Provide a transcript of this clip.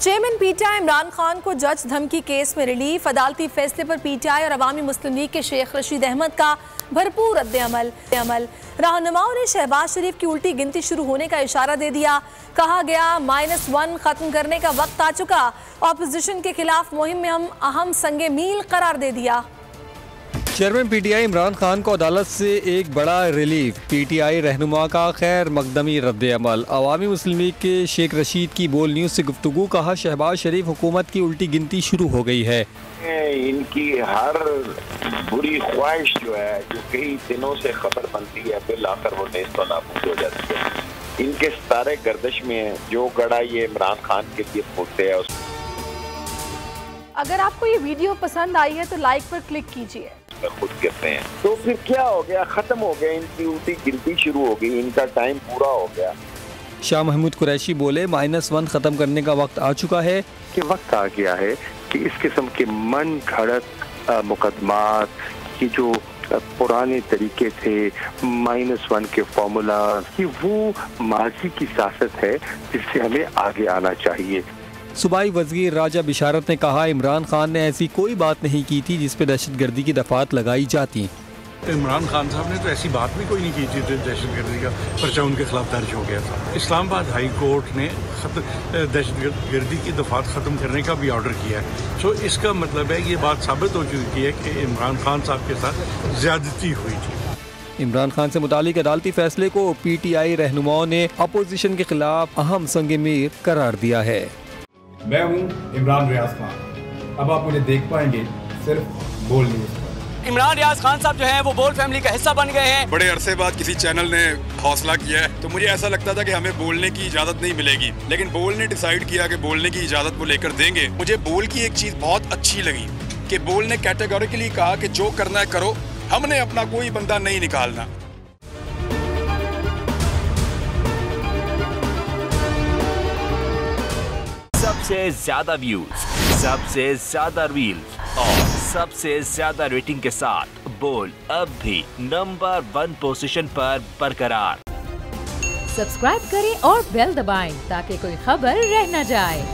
Chairman PTI Imran Khan को जज धमकी केस में रिलीफ। अदालती फैसले पर पीटीआई और अवामी मुस्लिम लीग के शेख रशीद अहमद का भरपूर रद्द-ए-अमल। रहनुमाओं ने शहबाज शरीफ की उल्टी गिनती शुरू होने का इशारा दे दिया। कहा गया -1 खत्म करने का वक्त आ चुका। ऑपोजिशन के खिलाफ मुहिम में हम अहम संगे मील करार दे दिया। चेयरमैन पीटीआई इमरान खान को अदालत से एक बड़ा रिलीफ। पीटीआई रहनुमा का खैर मकदमी रद्द-ए-अमल। अवामी मुस्लिम लीग के शेख रशीद की बोल न्यूज़ से गुफ्तगू। कहा शहबाज शरीफ हुकूमत की उल्टी गिनती शुरू हो गई है। इनकी हर बुरी ख्वाहिश जो है, जो कई दिनों से खबर बनती है, फिर आकर वो नेस्तो नाबूद हो जाती है। इनके सारे गर्दिश में जो गड़ा ये इमरान खान के लिए फूटते हैं। अगर आपको ये वीडियो पसंद आई है तो लाइक पर क्लिक कीजिए। खुद कहते हैं तो फिर क्या हो गया, खत्म हो गया, इनकी उल्टी गिनती शुरू हो गई, इनका टाइम पूरा हो गया। शाह महमूद कुरैशी बोले -1 खत्म करने का वक्त आ चुका है। कि वक्त आ गया है कि इस किस्म के मन घड़त मुकदमात की जो पुराने तरीके थे, -1 के फॉर्मूला, कि वो माजी की सियासत है जिससे हमें आगे आना चाहिए। सूबाई वज़ीर राजा बिशारत ने कहा इमरान खान ने ऐसी कोई बात नहीं की थी जिस पर दहशतगर्दी की दफात लगाई जाती। इमरान खान साहब ने तो ऐसी बात भी कोई नहीं की थी। दहशतगर्दी का पर्चा उनके खिलाफ दर्ज हो गया था। इस्लामाबाद हाई कोर्ट ने दहशतगर्दी की दफात ख़त्म करने का भी ऑर्डर किया है। तो इसका मतलब है ये बात साबित हो चुकी है कि इमरान खान साहब के साथ ज्यादती हुई थी। इमरान खान से मुतालिक अदालती फैसले को पीटीआई रहनुमाओं ने अपोजिशन के खिलाफ अहम संग मीर करार दिया है। मैं हूं इमरान रियाज खान। अब आप मुझे देख पाएंगे सिर्फ बोल न्यूज़ पर। इमरान रियाज खान साहब जो हैं वो बोल फैमिली का हिस्सा बन गए हैं। बड़े अरसे बाद किसी चैनल ने हौसला किया है, तो मुझे ऐसा लगता था कि हमें बोलने की इजाजत नहीं मिलेगी, लेकिन बोल ने डिसाइड किया कि बोलने की इजाजत वो लेकर देंगे। मुझे बोल की एक चीज बहुत अच्छी लगी कि बोल ने कैटेगोरिकली कहा कि जो करना है करो, हमने अपना कोई बंदा नहीं निकालना। सबसे ज्यादा व्यूज, सबसे ज्यादा रील्स और सबसे ज्यादा रेटिंग के साथ बोल अब भी नंबर 1 पोजीशन पर बरकरार। सब्सक्राइब करें और बेल दबाएं ताकि कोई खबर रह न जाए।